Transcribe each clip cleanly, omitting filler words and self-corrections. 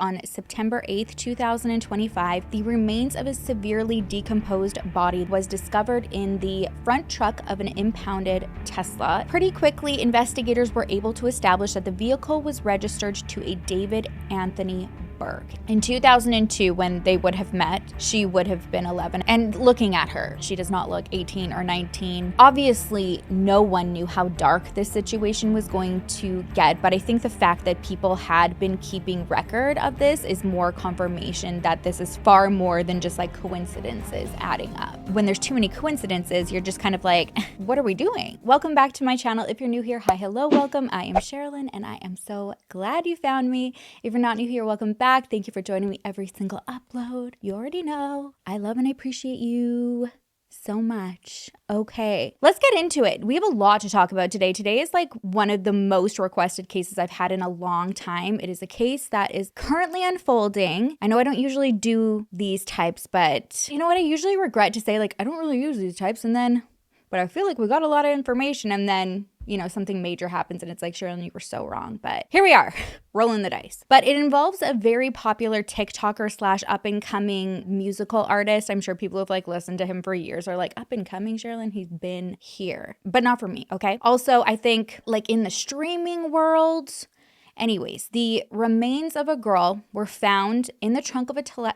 on September 8th, 2025, the remains of a severely decomposed body was discovered in the front truck of an impounded Tesla. Pretty quickly, investigators were able to establish that the vehicle was registered to a David Anthony Berg. In 2002, when they would have met, she would have been 11. And looking at her, she does not look 18 or 19. Obviously, no one knew how dark this situation was going to get, but I think the fact that people had been keeping record of this is more confirmation that this is far more than just like coincidences adding up. When there's too many coincidences, you're just kind of like, what are we doing? Welcome back to my channel. If you're new here, hi, hello, welcome. I am Sherrilyn, and I am so glad you found me. If you're not new here, welcome back. Thank you for joining me every single upload. You already know I love and I appreciate you so much. Okay, let's get into it. We have a lot to talk about today. Today is like one of the most requested cases I've had in a long time. It is a case that is currently unfolding. I know I don't usually do these types, but you know what? I usually regret to say, like, I don't really use these types, but I feel like we got a lot of information, and then you know, something major happens and it's like, Sherrilyn, you were so wrong. But here we are, rolling the dice. But it involves a very popular TikToker / up and coming musical artist. I'm sure people have like listened to him for years are like, up and coming, Sherrilyn, he's been here. But not for me, okay? Also, I think like in the streaming world, anyways, the remains of a girl were found in the trunk of a Tesla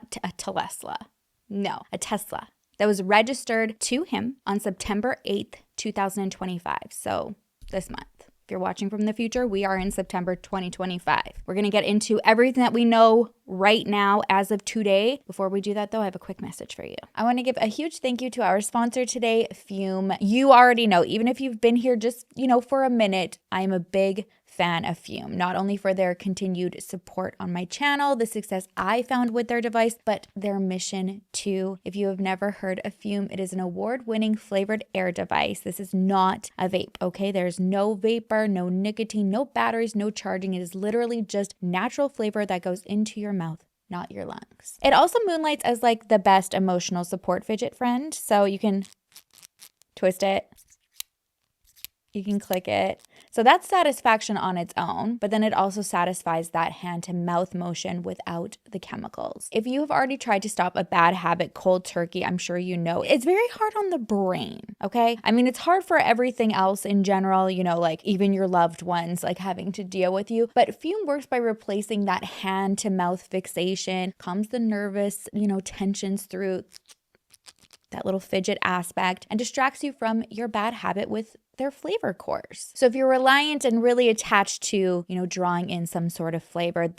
that was registered to him on September 8th, 2025. So this month. If you're watching from the future, we are in September 2025. We're going to get into everything that we know right now as of today. Before we do that though, I have a quick message for you. I want to give a huge thank you to our sponsor today, Fume. You already know, even if you've been here just, you know, for a minute, I'm a big fan of Fume, not only for their continued support on my channel, the success I found with their device, but their mission too. If you have never heard of Fume, it is an award-winning flavored air device. This is not a vape, okay? There's no vapor, no nicotine, no batteries, no charging. It is literally just natural flavor that goes into your mouth, not your lungs. It also moonlights as like the best emotional support fidget friend. So you can twist it, you can click it. So that's satisfaction on its own, but then it also satisfies that hand to mouth motion without the chemicals. If you have already tried to stop a bad habit cold turkey, I'm sure you know it's very hard on the brain, okay? I mean, it's hard for everything else in general, you know, like even your loved ones like having to deal with you, but Fume works by replacing that hand to mouth fixation, calms the nervous, you know, tensions through that little fidget aspect, and distracts you from your bad habit with their flavor cores. So if you're reliant and really attached to, you know, drawing in some sort of flavor,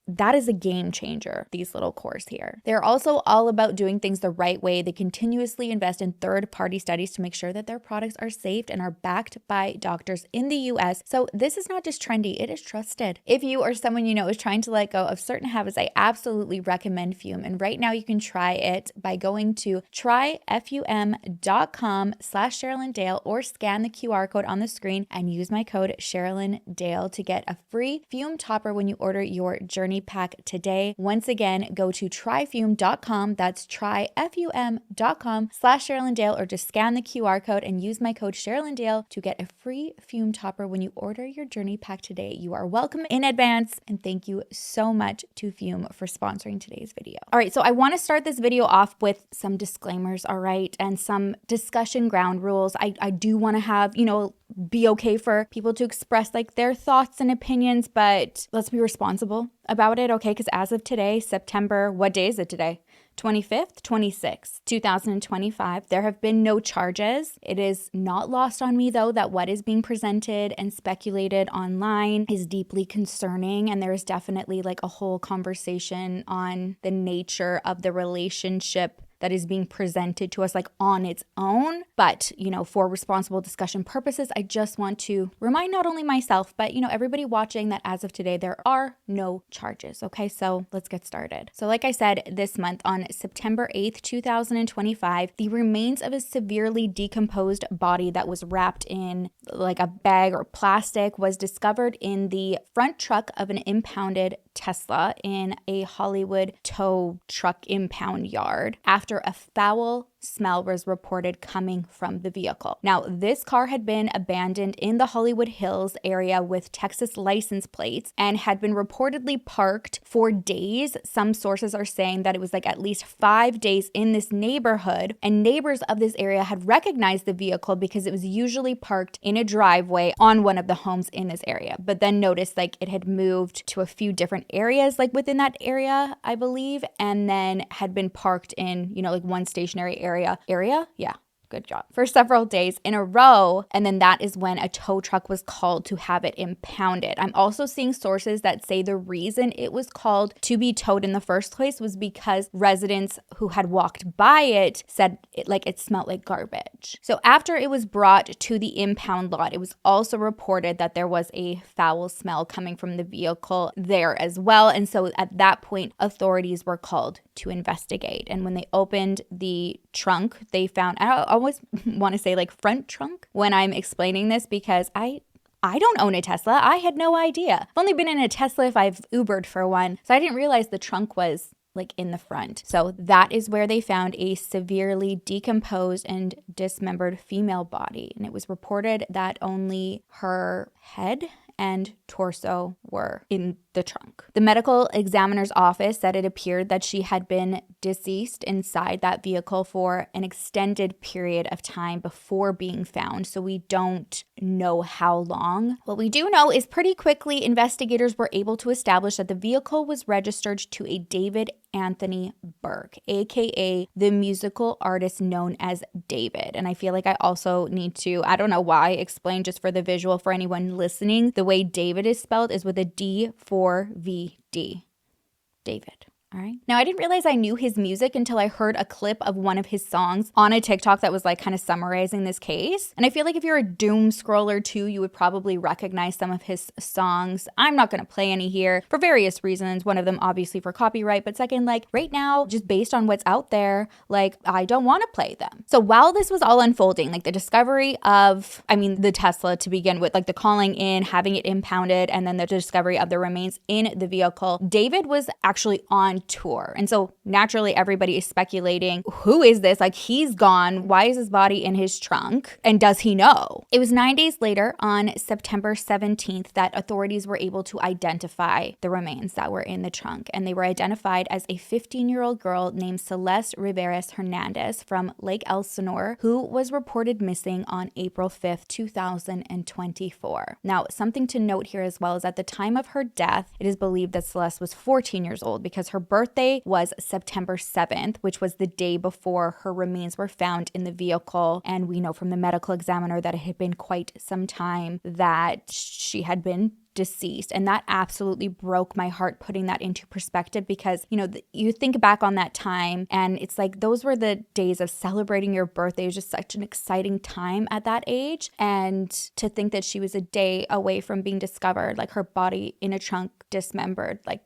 that is a game changer, these little cores here. They're also all about doing things the right way. They continuously invest in third-party studies to make sure that their products are safe and are backed by doctors in the US. So this is not just trendy, it is trusted. If you or someone you know is trying to let go of certain habits, I absolutely recommend Fume. And right now you can try it by going to tryfum.com/SherrilynDale or scan the QR code on the screen and use my code SherrilynDale to get a free Fume topper when you order your Journey Pack today. Once again, go to tryfume.com. That's tryfum.com/SherrilynDale, or just scan the QR code and use my code SherrilynDale to get a free Fume topper when you order your Journey Pack today. You are welcome in advance, and thank you so much to Fume for sponsoring today's video. All right, so I want to start this video off with some disclaimers, all right, and some discussion ground rules. I do want to have, you know, be okay for people to express like their thoughts and opinions, but let's be responsible about it, okay? Because as of today, September, what day is it today? 25th, 26th, 2025. There have been no charges. It is not lost on me, though, that what is being presented and speculated online is deeply concerning. And there is definitely like a whole conversation on the nature of the relationship that is being presented to us like on its own. But, you know, for responsible discussion purposes, I just want to remind not only myself, but, you know, everybody watching that as of today, there are no charges. Okay, so let's get started. So like I said, this month on September 8th, 2025, the remains of a severely decomposed body that was wrapped in like a bag or plastic was discovered in the front truck of an impounded Tesla in a Hollywood tow truck impound yard after a foul smell was reported coming from the vehicle. Now, this car had been abandoned in the Hollywood Hills area with Texas license plates and had been reportedly parked for days. Some sources are saying that it was like at least 5 days in this neighborhood, and neighbors of this area had recognized the vehicle because it was usually parked in a driveway on one of the homes in this area, but then noticed like it had moved to a few different areas like within that area, I believe, and then had been parked in, like one stationary area. Yeah. Good job. For several days in a row. And then that is when a tow truck was called to have it impounded. I'm also seeing sources that say the reason it was called to be towed in the first place was because residents who had walked by it said it smelled like garbage. So after it was brought to the impound lot, it was also reported that there was a foul smell coming from the vehicle there as well. And so at that point, authorities were called to investigate. And when they opened the trunk, they found, I always want to say like front trunk when I'm explaining this because I don't own a Tesla. I had no idea. I've only been in a Tesla if I've Ubered for one. So I didn't realize the trunk was like in the front. So that is where they found a severely decomposed and dismembered female body. And it was reported that only her head and torso were in the trunk. The medical examiner's office said it appeared that she had been deceased inside that vehicle for an extended period of time before being found, so we don't know how long. What we do know is pretty quickly investigators were able to establish that the vehicle was registered to a David Anthony Burke, aka the musical artist known as David. And I feel like I also need to, I don't know why, explain just for the visual for anyone listening, the way David is spelled is with a D4VD. David. All right. Now, I didn't realize I knew his music until I heard a clip of one of his songs on a TikTok that was like kind of summarizing this case. And I feel like if you're a doom scroller too, you would probably recognize some of his songs. I'm not going to play any here for various reasons. One of them obviously for copyright, but second, like right now, just based on what's out there, like I don't want to play them. So while this was all unfolding, like the discovery of, the Tesla to begin with, like the calling in, having it impounded, and then the discovery of the remains in the vehicle, David was actually on tour. And so naturally everybody is speculating, who is this? Like he's gone. Why is his body in his trunk? And does he know? It was 9 days later on September 17th that authorities were able to identify the remains that were in the trunk. And they were identified as a 15-year-old girl named Celeste Rivas Hernandez from Lake Elsinore, who was reported missing on April 5th, 2024. Now, something to note here as well is at the time of her death, it is believed that Celeste was 14 years old because her birthday was September 7th, which was the day before her remains were found in the vehicle. And we know from the medical examiner that it had been quite some time that she had been deceased. And that absolutely broke my heart, putting that into perspective because, you think back on that time and it's like those were the days of celebrating your birthday. It was just such an exciting time at that age. And to think that she was a day away from being discovered, like her body in a trunk dismembered, like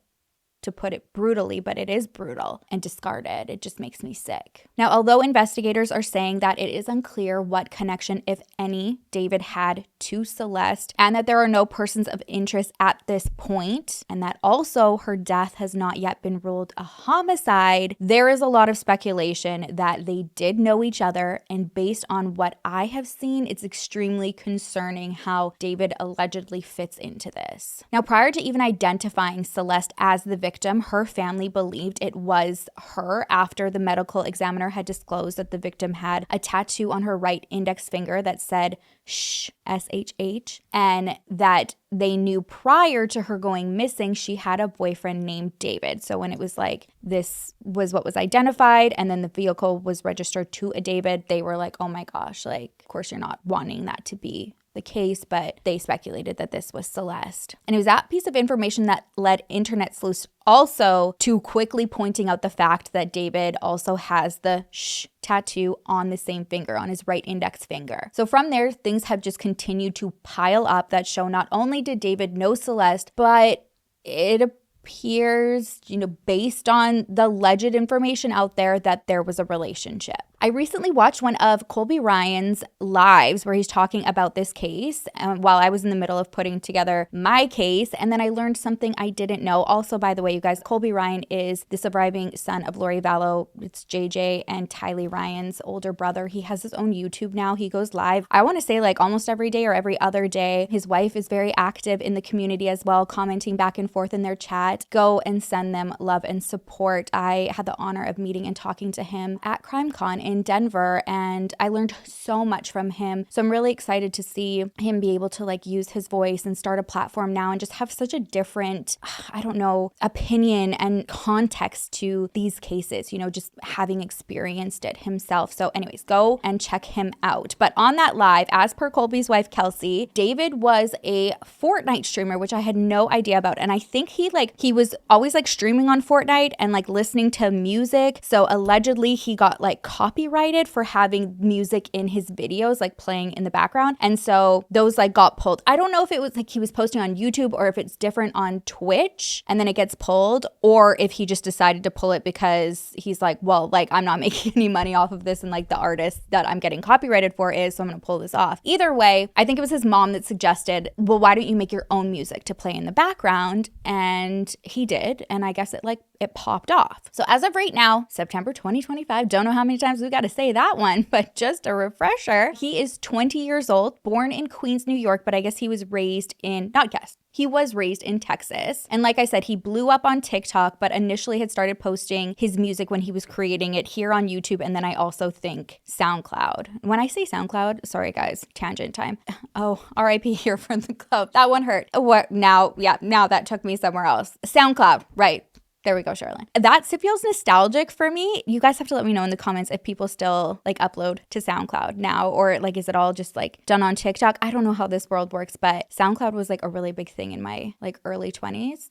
to put it brutally, but it is brutal, and discarded. It just makes me sick. Now, although investigators are saying that it is unclear what connection, if any, David had to Celeste, and that there are no persons of interest at this point, and that also her death has not yet been ruled a homicide, there is a lot of speculation that they did know each other, and based on what I have seen, it's extremely concerning how David allegedly fits into this. Now, prior to even identifying Celeste as the victim, her family believed it was her after the medical examiner had disclosed that the victim had a tattoo on her right index finger that said shh, SHH, and that they knew prior to her going missing, she had a boyfriend named David. So when it was like, this was what was identified, and then the vehicle was registered to a David, they were like, oh my gosh, like, of course you're not wanting that to be the case, but they speculated that this was Celeste. And it was that piece of information that led internet sleuths also to quickly pointing out the fact that David also has the shh tattoo on the same finger, on his right index finger. So from there, things have just continued to pile up that show not only did David know Celeste, but it appears, based on the alleged information out there, that there was a relationship. I recently watched one of Colby Ryan's lives where he's talking about this case while I was in the middle of putting together my case. And then I learned something I didn't know. Also, by the way, you guys, Colby Ryan is the surviving son of Lori Vallow. It's JJ and Tylee Ryan's older brother. He has his own YouTube now. He goes live, I want to say like almost every day or every other day. His wife is very active in the community as well, commenting back and forth in their chat. Go and send them love and support. I had the honor of meeting and talking to him at CrimeCon in Denver, and I learned so much from him. So I'm really excited to see him be able to like use his voice and start a platform now and just have such a different, I don't know, opinion and context to these cases, you know, just having experienced it himself. So anyways, go and check him out. But on that live, as per Colby's wife, Kelsey, David was a Fortnite streamer, which I had no idea about. And I think he was always like streaming on Fortnite and like listening to music. So allegedly he got like copyrighted for having music in his videos, like playing in the background. And so those like got pulled. I don't know if it was like he was posting on YouTube or if it's different on Twitch and then it gets pulled, or if he just decided to pull it because he's like, well, like I'm not making any money off of this and like the artist that I'm getting copyrighted for is, so I'm going to pull this off. Either way, I think it was his mom that suggested, well, why don't you make your own music to play in the background? And he did. And I guess it popped off. So as of right now, September 2025, don't know how many times we've got to say that one, but just a refresher. He is 20 years old, born in Queens, New York, but I guess he was raised in, he was raised in Texas. And like I said, he blew up on TikTok, but initially had started posting his music when he was creating it here on YouTube. And then I also think SoundCloud. When I say SoundCloud, sorry guys, tangent time. Oh, RIP here from the club. That one hurt. What now? Yeah, now that took me somewhere else. SoundCloud, right. There we go, Sherrilyn. That feels nostalgic for me. You guys have to let me know in the comments if people still like upload to SoundCloud now, or like is it all just like done on TikTok? I don't know how this world works, but SoundCloud was like a really big thing in my like early 20s.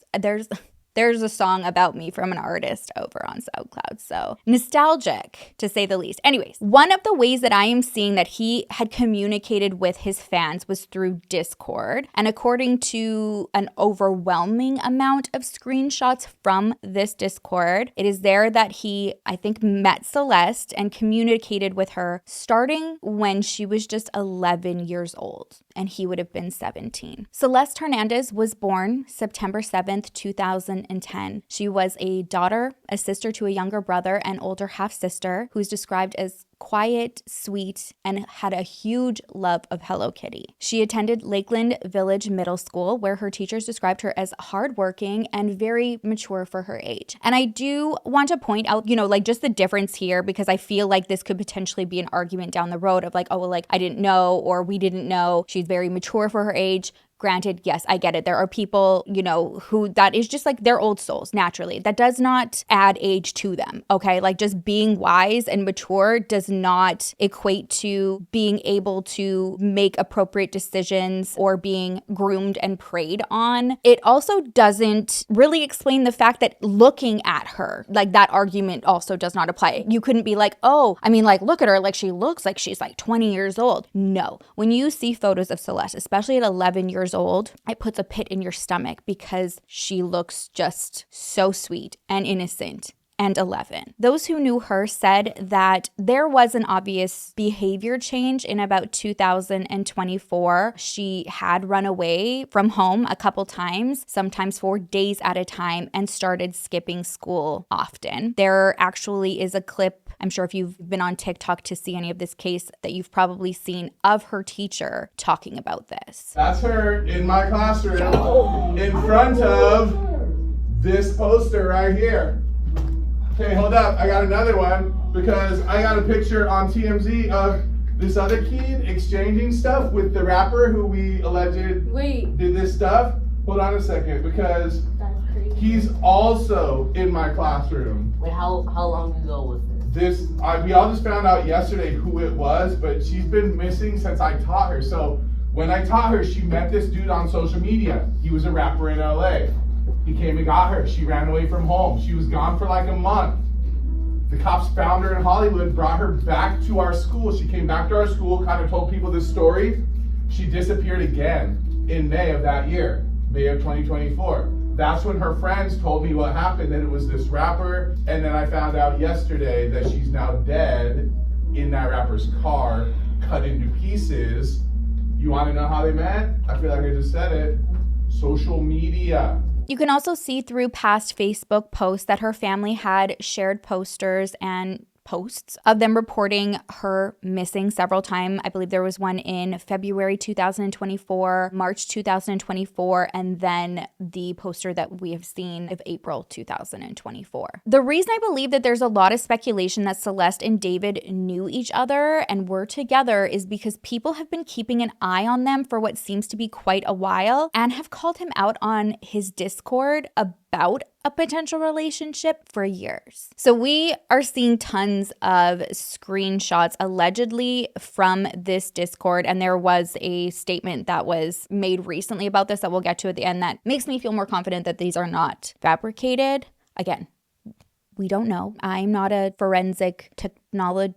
There's a song about me from an artist over on SoundCloud. So nostalgic to say the least. Anyways, one of the ways that I am seeing that he had communicated with his fans was through Discord. And according to an overwhelming amount of screenshots from this Discord, it is there that he, I think, met Celeste and communicated with her starting when she was just 11 years old. And he would have been 17. Celeste Hernandez was born September 7th, 2010. She was a daughter, a sister to a younger brother, and older half-sister who's described as quiet, sweet, and had a huge love of Hello Kitty. She attended Lakeland Village Middle School, where her teachers described her as hardworking and very mature for her age. And I do want to point out, you know, like just the difference here, because I feel like this could potentially be an argument down the road of like, oh, well, like I didn't know, or we didn't know. She's very mature for her age. Granted, yes, I get it. There are people, you know, who that is just like they're old souls naturally. That does not add age to them, okay? Like just being wise and mature does not equate to being able to make appropriate decisions or being groomed and preyed on. It also doesn't really explain the fact that looking at her, like that argument also does not apply. You couldn't be like, oh, I mean, like look at her, like she looks like she's like 20 years old. No. When you see photos of Celeste, especially at 11 years old, it puts a pit in your stomach because she looks just so sweet and innocent and 11. Those who knew her said that there was an obvious behavior change in about 2024. She had run away from home a couple times, sometimes for days at a time, and started skipping school often. There actually is a clip, I'm sure if you've been on TikTok to see any of this case, that you've probably seen of her teacher talking about this. That's her in my classroom in front of this poster right here. Okay, hold up. I got another one because I got a picture on TMZ of this other kid exchanging stuff with the rapper who we alleged did this stuff. Hold on a second, because he's also in my classroom. Wait, how long ago was this? We all just found out yesterday who it was, but she's been missing since I taught her. So when I taught her, she met this dude on social media. He was a rapper in LA. He came and got her. She ran away from home. She was gone for like a month. The cops found her in Hollywood, brought her back to our school. She came back to our school, kind of told people this story. She disappeared again in May of that year, May of 2024. That's when her friends told me what happened, that it was this rapper. And then I found out yesterday that she's now dead in that rapper's car, cut into pieces. You want to know how they met? I feel like I just said it. Social media. You can also see through past Facebook posts that her family had shared posters and posts of them reporting her missing several times. I believe there was one in February 2024, March 2024, and then the poster that we have seen of April 2024. The reason I believe that there's a lot of speculation that Celeste and David knew each other and were together is because people have been keeping an eye on them for what seems to be quite a while and have called him out on his Discord about a potential relationship for years. So we are seeing tons of screenshots allegedly from this Discord, and there was a statement that was made recently about this that we'll get to at the end that makes me feel more confident that these are not fabricated. Again, we don't know. I'm not a forensic technology.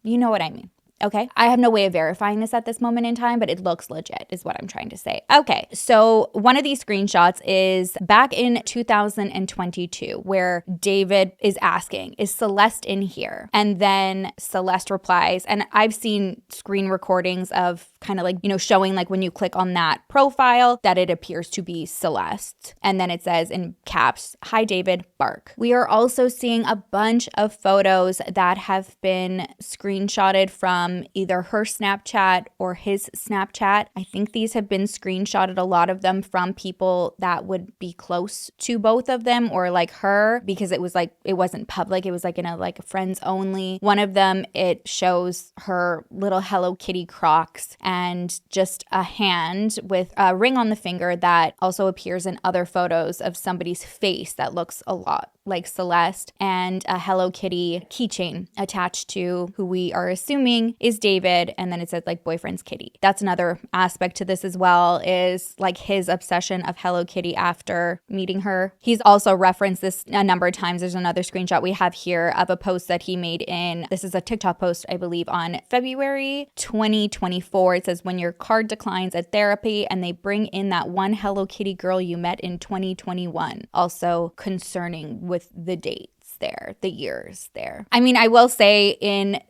You know what I mean. Okay, I have no way of verifying this at this moment in time, but it looks legit is what I'm trying to say. Okay, so one of these screenshots is back in 2022 where David is asking, is Celeste in here? And then Celeste replies, and I've seen screen recordings of kind of like, you know, showing like when you click on that profile that it appears to be Celeste. And then it says in caps, "Hi David, bark." We are also seeing a bunch of photos that have been screenshotted from either her Snapchat or his Snapchat. I think these have been screenshotted, a lot of them from people that would be close to both of them or like her, because it was like, it wasn't public. It was like in a like friends only. One of them, it shows her little Hello Kitty Crocs and just a hand with a ring on the finger that also appears in other photos of somebody's face that looks a lot like Celeste, and a Hello Kitty keychain attached to who we are assuming is David, and then it says like boyfriend's kitty. That's another aspect to this as well, is like his obsession of Hello Kitty after meeting her. He's also referenced this a number of times. There's another screenshot we have here of a post that he made this is a TikTok post, I believe, on February 2024. It says, when your card declines at therapy and they bring in that one Hello Kitty girl you met in 2021. Also concerning with the dates there, the years there. I mean, I will say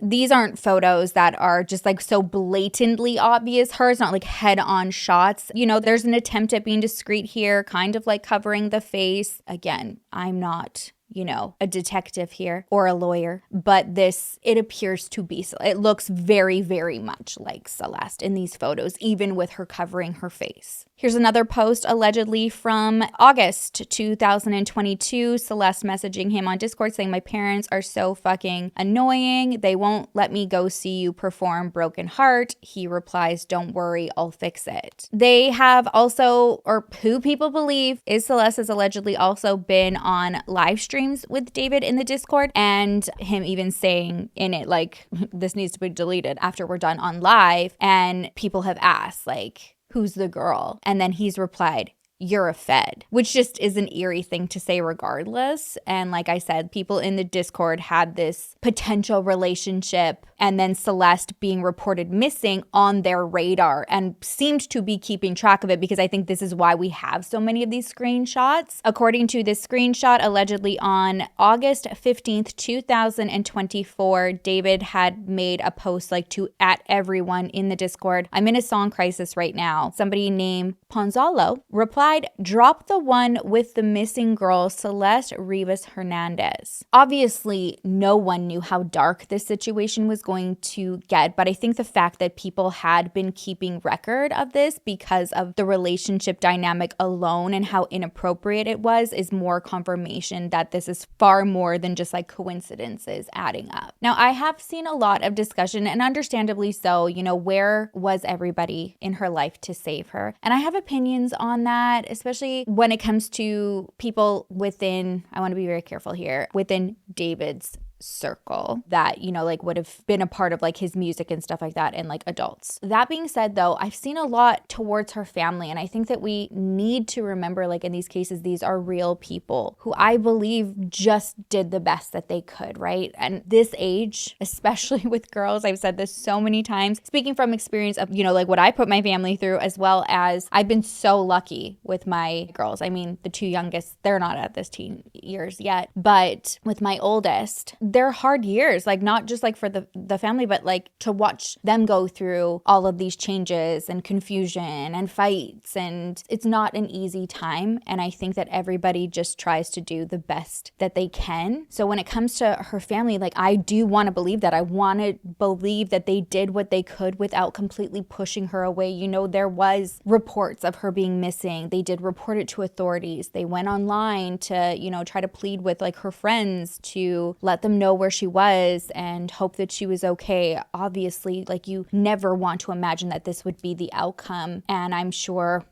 these aren't photos that are just like so blatantly obvious. Hers not like head-on shots. You know, there's an attempt at being discreet here, kind of like covering the face. Again, I'm not, you know, a detective here or a lawyer, but it appears to be, it looks very, very much like Celeste in these photos, even with her covering her face. Here's another post allegedly from August 2022. Celeste messaging him on Discord saying, "My parents are so fucking annoying. They won't let me go see you perform Broken Heart." He replies, "Don't worry, I'll fix it." They have also, or who people believe is Celeste, has allegedly also been on live streams with David in the Discord, and him even saying in it like, this needs to be deleted after we're done on live. And people have asked like, who's the girl? And then he's replied, "You're a Fed," which just is an eerie thing to say regardless. And like I said, people in the Discord had this potential relationship and then Celeste being reported missing on their radar and seemed to be keeping track of it, because I think this is why we have so many of these screenshots. According to this screenshot, allegedly on August 15th, 2024, David had made a post like to at everyone in the Discord, "I'm in a song crisis right now." Somebody named Ponzalo replied, "Drop the one with the missing girl, Celeste Rivas Hernandez." Obviously, no one knew how dark this situation was going to get, but I think the fact that people had been keeping record of this because of the relationship dynamic alone and how inappropriate it was is more confirmation that this is far more than just like coincidences adding up. Now, I have seen a lot of discussion, and understandably so, you know, where was everybody in her life to save her? And I have opinions on that, especially when it comes to people within, I want to be very careful here, within David's circle that, you know, like would have been a part of like his music and stuff like that, and like adults. That being said though, I've seen a lot towards her family, and I think that we need to remember, like in these cases, these are real people who I believe just did the best that they could, right? And this age, especially with girls, I've said this so many times, speaking from experience of, you know, like what I put my family through, as well as I've been so lucky with my girls. I mean, the two youngest, they're not at this teen years yet, but with my oldest, they're hard years, like not just like for the family, but like to watch them go through all of these changes and confusion and fights, and it's not an easy time. And I think that everybody just tries to do the best that they can. So when it comes to her family, like I do want to believe that. I want to believe that they did what they could without completely pushing her away. You know, there was reports of her being missing. They did report it to authorities. They went online to, you know, try to plead with like her friends to let them know where she was and hope that she was okay. Obviously, like you never want to imagine that this would be the outcome. And I'm sure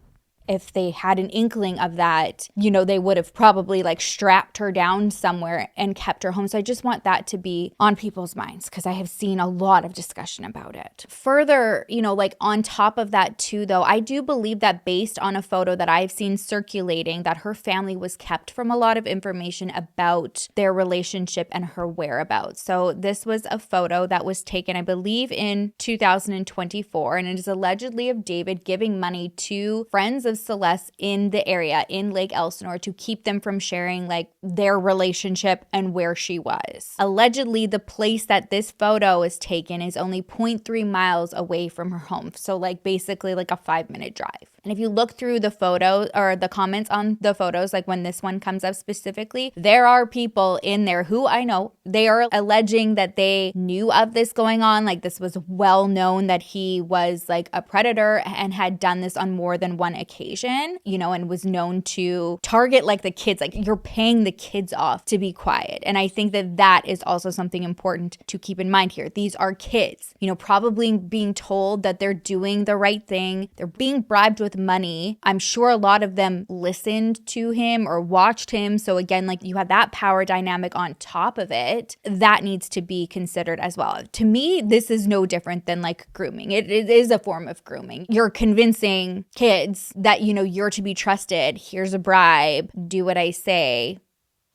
if they had an inkling of that, you know, they would have probably like strapped her down somewhere and kept her home. So I just want that to be on people's minds because I have seen a lot of discussion about it. Further, you know, like on top of that too, though, I do believe that based on a photo that I've seen circulating, that her family was kept from a lot of information about their relationship and her whereabouts. So this was a photo that was taken, I believe, in 2024, and it is allegedly of David giving money to friends of Celeste in the area in Lake Elsinore to keep them from sharing like their relationship and where she was. Allegedly, the place that this photo is taken is only 0.3 miles away from her home. So like basically like a 5-minute drive. And if you look through the photo or the comments on the photos, like when this one comes up specifically, there are people in there who I know, they are alleging that they knew of this going on. Like this was well known that he was like a predator and had done this on more than one occasion, you know, and was known to target like the kids, like you're paying the kids off to be quiet. And I think that that is also something important to keep in mind here. These are kids, you know, probably being told that they're doing the right thing. They're being bribed with money. I'm sure a lot of them listened to him or watched him. So again, like you have that power dynamic on top of it. That needs to be considered as well. To me, this is no different than like grooming. It is a form of grooming. You're convincing kids that, you know, you're to be trusted. Here's a bribe. Do what I say.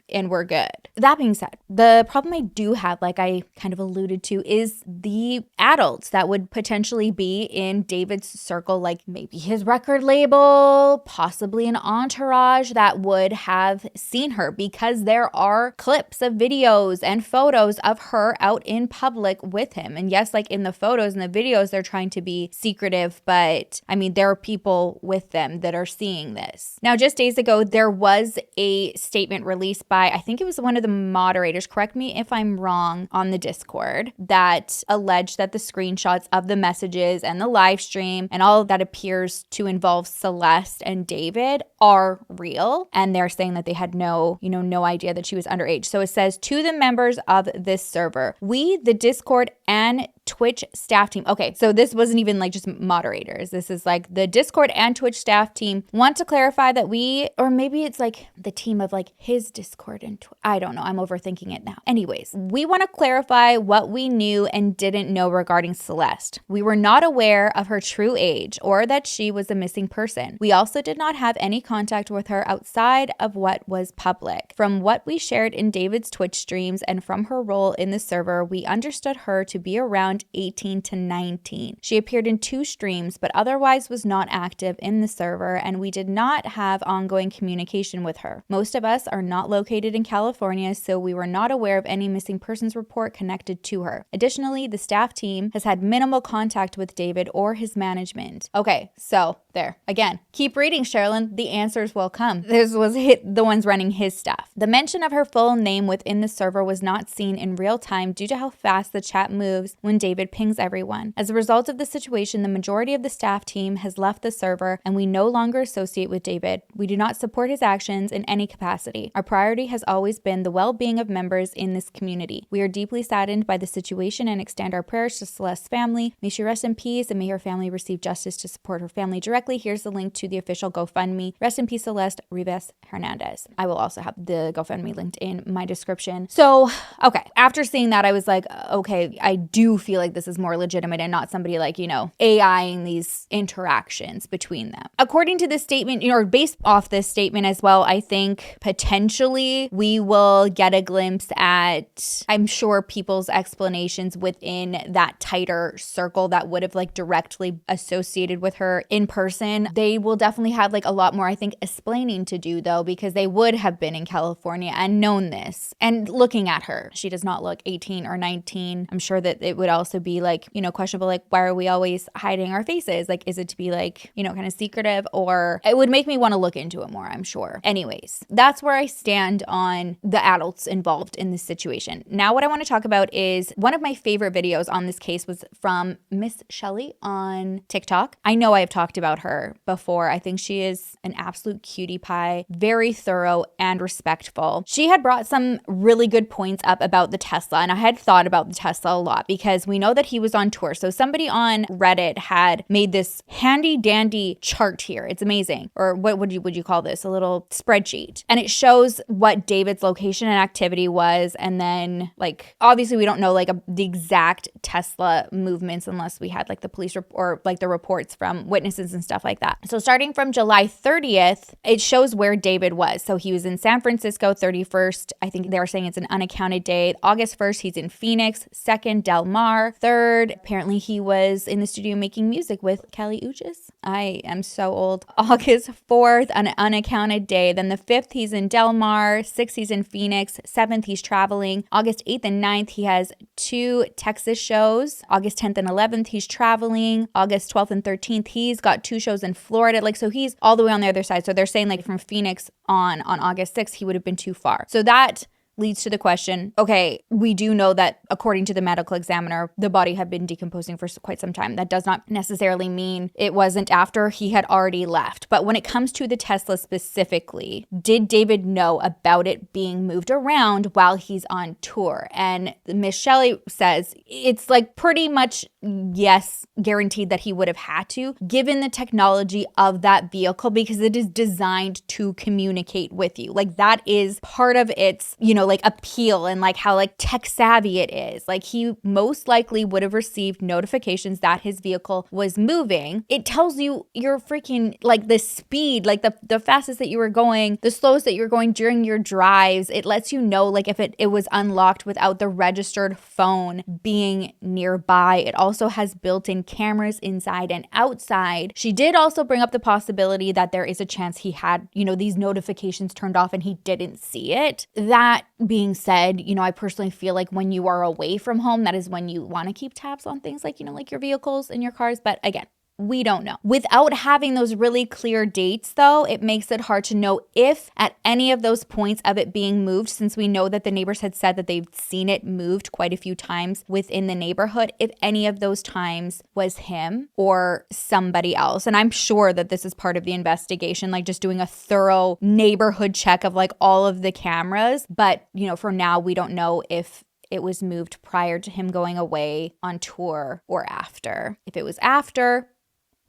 And we're good. That being said, the problem I do have, like I kind of alluded to, is the adults that would potentially be in David's circle, like maybe his record label, possibly an entourage that would have seen her, because there are clips of videos and photos of her out in public with him. And yes, like in the photos and the videos, they're trying to be secretive, but I mean, there are people with them that are seeing this. Now, just days ago, there was a statement released by, I think it was one of the moderators, correct me if I'm wrong, on the Discord, that alleged that the screenshots of the messages and the live stream and all that appears to involve Celeste and David are real. And they're saying that they had no idea that she was underage. So it says, to the members of this server, we, the Discord and Twitch staff team. Okay, so this wasn't even like just moderators. This is like the Discord and Twitch staff team want to clarify that we, or maybe it's like the team of like his Discord and Twitch. I don't know. I'm overthinking it now. Anyways, we want to clarify what we knew and didn't know regarding Celeste. We were not aware of her true age or that she was a missing person. We also did not have any contact with her outside of what was public. From what we shared in David's Twitch streams and from her role in the server, we understood her to be around 18 to 19. She appeared in 2 streams, but otherwise was not active in the server, and we did not have ongoing communication with her. Most of us are not located in California, so we were not aware of any missing persons report connected to her. Additionally, the staff team has had minimal contact with David or his management. Okay, so there. Again, keep reading, Sherrilyn. The answers will come. This was the ones running his stuff. The mention of her full name within the server was not seen in real time due to how fast the chat moves when David pings everyone. As a result of the situation, the majority of the staff team has left the server and we no longer associate with David. We do not support his actions in any capacity. Our priority has always been the well-being of members in this community. We are deeply saddened by the situation and extend our prayers to Celeste's family. May she rest in peace and may her family receive justice to support her family directly. Here's the link to the official GoFundMe. Rest in peace, Celeste, Rivas, Hernandez. I will also have the GoFundMe linked in my description. So, okay, after seeing that, I was like, okay, I do feel like this is more legitimate and not somebody like, you know, AIing these interactions between them. According to this statement, you know, or based off this statement as well, I think potentially we will get a glimpse at, I'm sure, people's explanations within that tighter circle that would have like directly associated with her in person person. They will definitely have like a lot more, I think, explaining to do though, because they would have been in California and known this. And looking at her, she does not look 18 or 19. I'm sure that it would also be like, you know, questionable, like, why are we always hiding our faces? Like, is it to be like, you know, kind of secretive, or it would make me want to look into it more, I'm sure. Anyways, that's where I stand on the adults involved in this situation. Now, what I want to talk about is one of my favorite videos on this case was from Miss Shelly on TikTok. I know I've talked about her before. I think she is an absolute cutie pie, very thorough and respectful. She had brought some really good points up about the Tesla, and I had thought about the Tesla a lot because we know that he was on tour. So somebody on Reddit had made this handy dandy chart here. It's amazing. Or what would you call this? A little spreadsheet. And it shows what David's location and activity was. And then like, obviously we don't know like the exact Tesla movements unless we had like the police or like the reports from witnesses and stuff like that. So starting from July 30th, it shows where David was. So he was in San Francisco 31st. I think they were saying it's an unaccounted day. August 1st, he's in Phoenix. 2nd, Del Mar. 3rd, apparently he was in the studio making music with Kelly Uchis. I am so old. August 4th, an unaccounted day. Then the 5th, he's in Del Mar. 6th, he's in Phoenix. 7th, he's traveling. August 8th and 9th, he has 2 Texas shows. August 10th and 11th, he's traveling. August 12th and 13th, he's got 2 shows in Florida. Like, so he's all the way on the other side. So they're saying like from Phoenix on August 6th, he would have been too far. So that leads to the question, okay, we do know that according to the medical examiner, the body had been decomposing for quite some time. That does not necessarily mean it wasn't after he had already left. But when it comes to the Tesla specifically, did David know about it being moved around while he's on tour? And Miss Shelley says it's like pretty much yes, guaranteed that he would have had to, given the technology of that vehicle, because it is designed to communicate with you. Like that is part of its, you know, like appeal and like how like tech savvy it is. Like he most likely would have received notifications that his vehicle was moving. It tells you your freaking like the speed, like the fastest that you were going, the slowest that you're going during your drives. It lets you know like if it was unlocked without the registered phone being nearby. It also has built-in cameras inside and outside. She did also bring up the possibility that there is a chance he had, you know, these notifications turned off and he didn't see it. That being said, you know, I personally feel like when you are away from home, that is when you want to keep tabs on things like, you know, like your vehicles and your cars. But again, we don't know. Without having those really clear dates, though, it makes it hard to know if at any of those points of it being moved, since we know that the neighbors had said that they've seen it moved quite a few times within the neighborhood, if any of those times was him or somebody else. And I'm sure that this is part of the investigation, like just doing a thorough neighborhood check of like all of the cameras. But, you know, for now, we don't know if it was moved prior to him going away on tour or after. If it was after,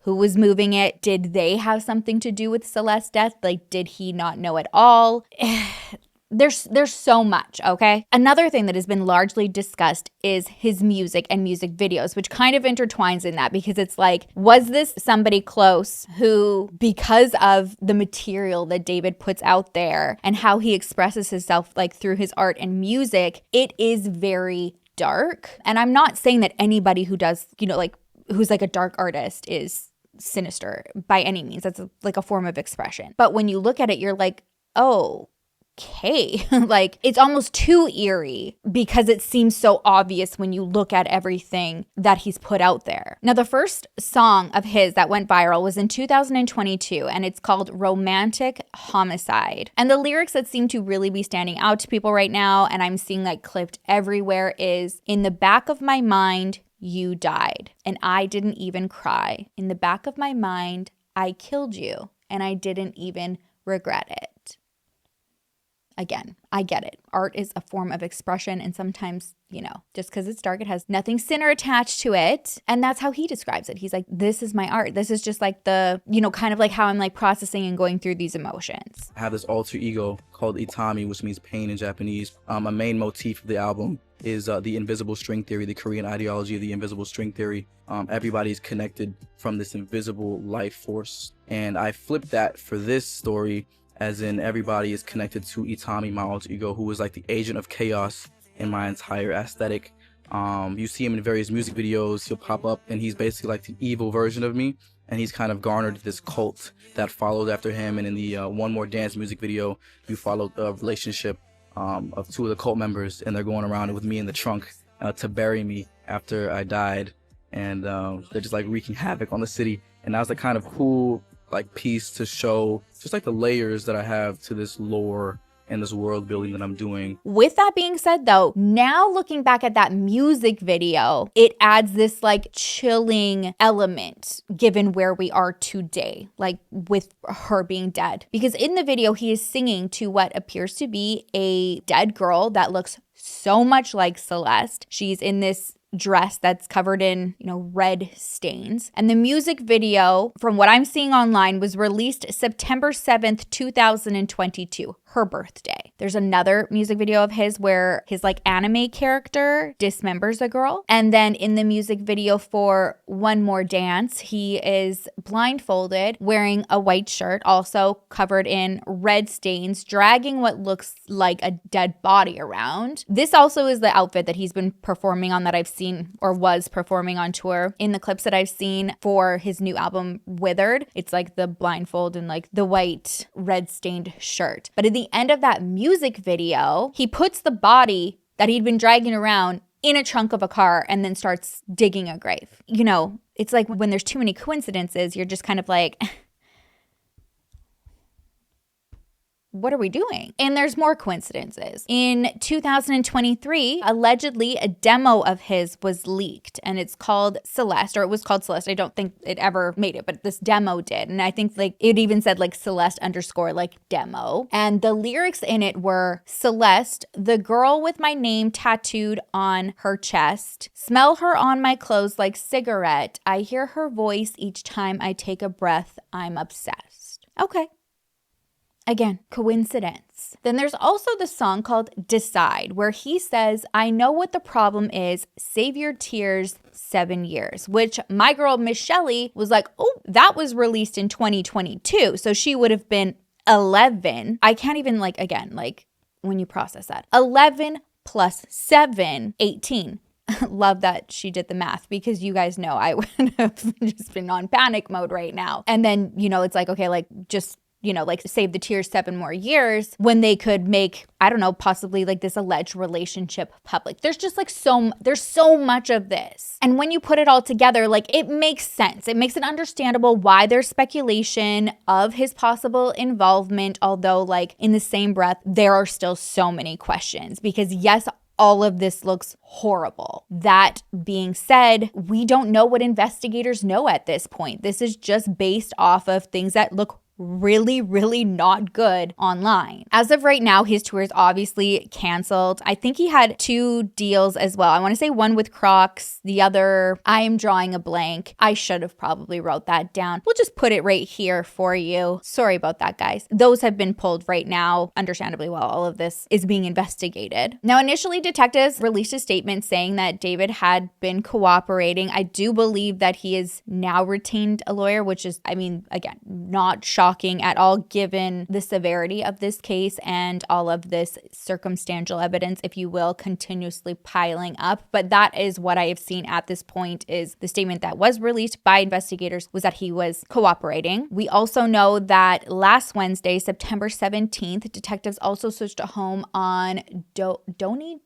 who was moving it? Did they have something to do with Celeste's death? Like, did he not know at all? There's so much, okay? Another thing that has been largely discussed is his music and music videos, which kind of intertwines in that because it's like, was this somebody close who, because of the material that David puts out there and how he expresses himself like through his art and music, it is very dark. And I'm not saying that anybody who does, you know, like who's like a dark artist is sinister by any means. That's like a form of expression. But when you look at it, you're like, oh, okay. Like it's almost too eerie because it seems so obvious when you look at everything that he's put out there. Now, the first song of his that went viral was in 2022, and it's called Romantic Homicide. And the lyrics that seem to really be standing out to people right now, and I'm seeing like clipped everywhere, is in the back of my mind, you died, and I didn't even cry. In the back of my mind, I killed you, and I didn't even regret it. Again, I get it. Art is a form of expression, and sometimes, you know, just because it's dark, it has nothing sinner attached to it. And that's how he describes it. He's like, this is my art. This is just like the, you know, kind of like how I'm like processing and going through these emotions. I have this alter ego called Itami, which means pain in Japanese. A main motif of the album is the invisible string theory, the Korean ideology of the invisible string theory. Everybody's connected from this invisible life force. And I flipped that for this story, as in everybody is connected to Itami, my alter ego, who is like the agent of chaos in my entire aesthetic. You see him in various music videos. He'll pop up and he's basically like the evil version of me. and he's kind of garnered this cult that followed after him. And in the One More Dance music video, you followed a relationship of two of the cult members, and they're going around with me in the trunk to bury me after I died, and they're just like wreaking havoc on the city. And that was the kind of cool like piece to show just like the layers that I have to this lore and this world building that I'm doing. With that being said though, now looking back at that music video, it adds this like chilling element given where we are today, like with her being dead. Because in the video, he is singing to what appears to be a dead girl that looks so much like Celeste. She's in this dress that's covered in, red stains. And the music video, from what I'm seeing online, was released September 7th, 2022, her birthday. There's another music video of his where his like anime character dismembers a girl. And then in the music video for One More Dance, he is blindfolded, wearing a white shirt, also covered in red stains, dragging what looks like a dead body around. This also is the outfit that he's been performing on, that I've seen or was performing on tour. In the clips that I've seen for his new album, Withered, it's like the blindfold and like the white red stained shirt. But at the end of that music video, he puts the body that he'd been dragging around in a trunk of a car and then starts digging a grave. It's like when there's too many coincidences, you're just kind of like, what are we doing? And there's more coincidences. In 2023, allegedly a demo of his was leaked, and it's called Celeste, or it was called Celeste. I don't think it ever made it, but this demo did. And I think like it even said like Celeste _ like demo. And the lyrics in it were, Celeste, the girl with my name tattooed on her chest. Smell her on my clothes like cigarette. I hear her voice each time I take a breath. I'm obsessed. Okay. Again, coincidence. Then there's also the song called Decide, where he says, I know what the problem is, save your tears, 7 years, which my girl Miss Shelly was like, oh, that was released in 2022. So she would have been 11. I can't even when you process that. 11 plus 7, 18. Love that she did the math, because you guys know I would have just been on panic mode right now. And then, it's like, okay, like just save the tears 7 more years, when they could make, I don't know, possibly like this alleged relationship public. There's just like there's so much of this. And when you put it all together, like it makes sense. It makes it understandable why there's speculation of his possible involvement, although like in the same breath, there are still so many questions, because yes, all of this looks horrible. That being said, we don't know what investigators know at this point. This is just based off of things that look really, really not good online. As of right now, his tour is obviously canceled. I think he had 2 deals as well. I want to say one with Crocs, the other, I am drawing a blank. I should have probably wrote that down. We'll just put it right here for you. Sorry about that, guys. Those have been pulled right now, understandably, while all of this is being investigated. Now, initially, detectives released a statement saying that David had been cooperating. I do believe that he has now retained a lawyer, which is, again, not shocking at all given the severity of this case and all of this circumstantial evidence, if you will, continuously piling up. But that is what I have seen at this point. Is the statement that was released by investigators was that he was cooperating. We also know that last Wednesday, September 17th, detectives also searched a home on Donny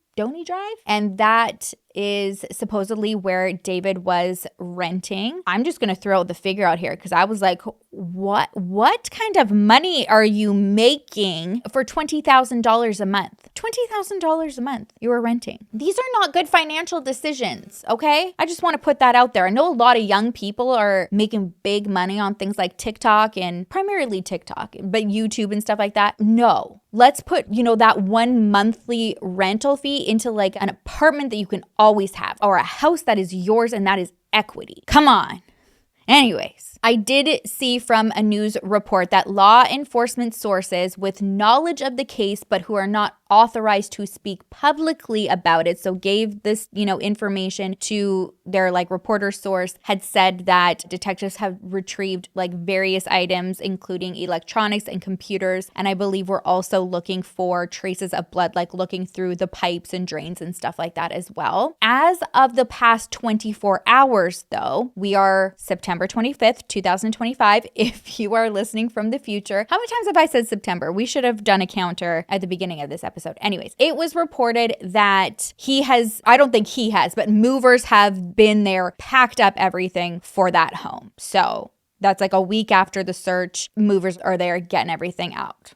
Drive, and that is supposedly where David was renting. I'm just going to throw the figure out here, because I was like, what kind of money are you making for $20,000 a month? $20,000 a month you were renting. These are not good financial decisions, okay? I just want to put that out there. I know a lot of young people are making big money on things like TikTok, and primarily TikTok, but YouTube and stuff like that. No. Let's put, that one monthly rental fee into like an apartment that you can always have, or a house that is yours, and that is equity. Come on. Anyways, I did see from a news report that law enforcement sources with knowledge of the case, but who are not authorized to speak publicly about it, so gave this, information to their reporter source, had said that detectives have retrieved various items, including electronics and computers. And I believe we're also looking for traces of blood, looking through the pipes and drains and stuff like that as well. As of the past 24 hours, though, we are September September 25th, 2025. If you are listening from the future, how many times have I said September? We should have done a counter at the beginning of this episode. Anyways, it was reported that I don't think he has, but movers have been there, packed up everything for that home. So that's like a week after the search, movers are there getting everything out.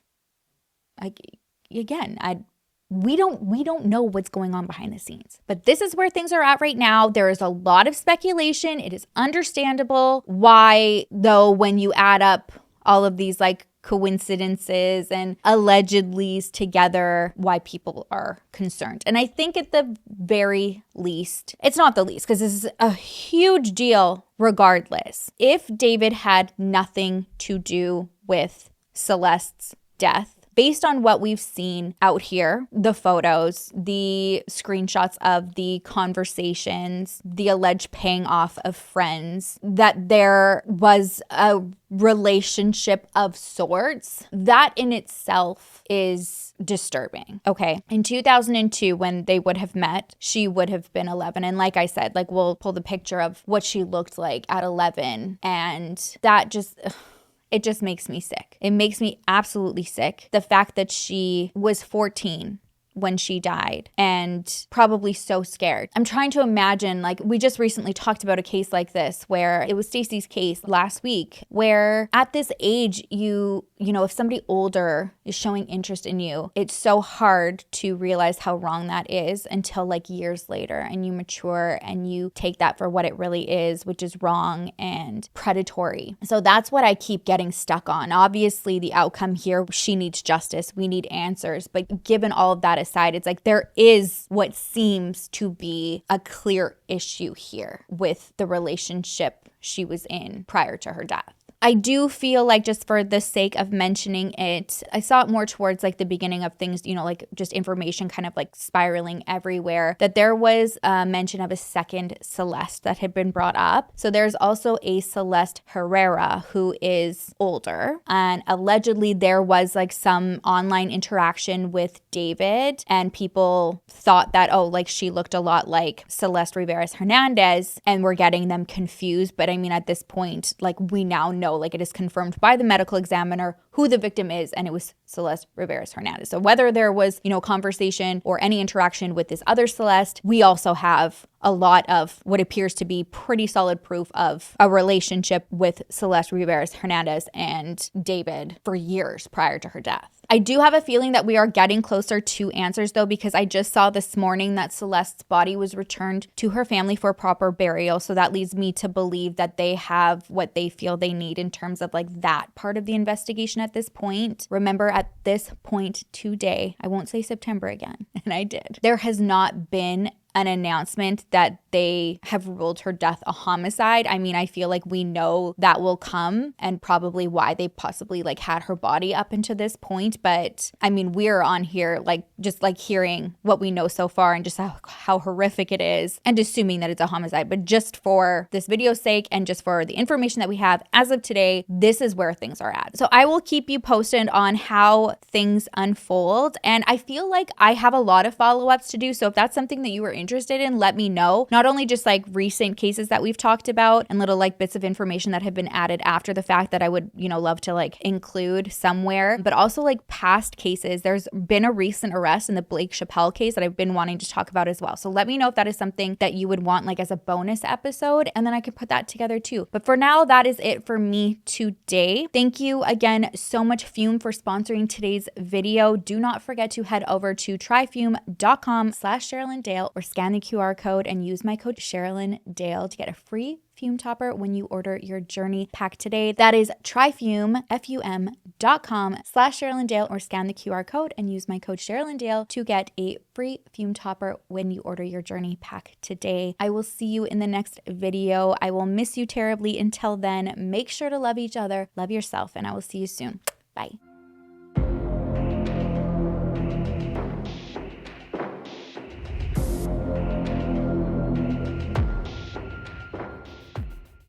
We don't know what's going on behind the scenes, but this is where things are at right now. There is a lot of speculation. It is understandable why, though, when you add up all of these like coincidences and allegedlys together, why people are concerned. And I think at the very least, it's not the least, because this is a huge deal regardless. If David had nothing to do with Celeste's death, based on what we've seen out here, the photos, the screenshots of the conversations, the alleged paying off of friends, that there was a relationship of sorts, that in itself is disturbing. Okay. In 2002, when they would have met, she would have been 11. And like I said, like we'll pull the picture of what she looked like at 11. And that just... it just makes me sick. It makes me absolutely sick. The fact that she was 14 when she died and probably so scared. I'm trying to imagine, like we just recently talked about a case like this where it was Stacy's case last week, where at this age, you know, if somebody older is showing interest in you, it's so hard to realize how wrong that is until like years later, and you mature and you take that for what it really is, which is wrong and predatory. So that's what I keep getting stuck on. Obviously the outcome here, she needs justice. We need answers. But given all of that aside, it's like there is what seems to be a clear issue here with the relationship she was in prior to her death. I do feel like, just for the sake of mentioning it, I saw it more towards like the beginning of things, you know, like just information kind of like spiraling everywhere, that there was a mention of a second Celeste that had been brought up. So there's also a Celeste Herrera who is older, and allegedly there was like some online interaction with David, and people thought that, oh, like she looked a lot like Celeste Rivas Hernandez, and we're getting them confused. But I mean, at this point, like we now know, like it is confirmed by the medical examiner who the victim is, and it was Celeste Rivas Hernandez. So whether there was, you know, conversation or any interaction with this other Celeste, we also have a lot of what appears to be pretty solid proof of a relationship with Celeste Rivas Hernandez and David for years prior to her death. I do have a feeling that we are getting closer to answers, though, because I just saw this morning that Celeste's body was returned to her family for proper burial. So that leads me to believe that they have what they feel they need in terms of like that part of the investigation at this point. Remember, at this point today, I won't say September again, and I did, there has not been an announcement that they have ruled her death a homicide. I mean, I feel like we know that will come, and probably why they possibly like had her body up until this point. But I mean, we're on here like just like hearing what we know so far and just how horrific it is, and assuming that it's a homicide. But just for this video's sake and just for the information that we have as of today, this is where things are at. So I will keep you posted on how things unfold. And I feel like I have a lot of follow-ups to do. So if that's something that you were interested in, let me know. Not only just like recent cases that we've talked about and little like bits of information that have been added after the fact that I would, you know, love to like include somewhere, but also like past cases. There's been a recent arrest in the Blake Chappelle case that I've been wanting to talk about as well. So let me know if that is something that you would want like as a bonus episode, and then I could put that together too. But for now, that is it for me today. Thank you again so much, Fume, for sponsoring today's video. Do not forget to head over to tryfume.com/SherrilynDale or scan the QR code and use my code SherrilynDale to get a free Fume topper when you order your journey pack today. That is tryfume.com/SherrilynDale or scan the QR code and use my code SherrilynDale to get a free Fume topper when you order your journey pack today. I will see you in the next video. I will miss you terribly. Until then, make sure to love each other, love yourself, and I will see you soon. Bye.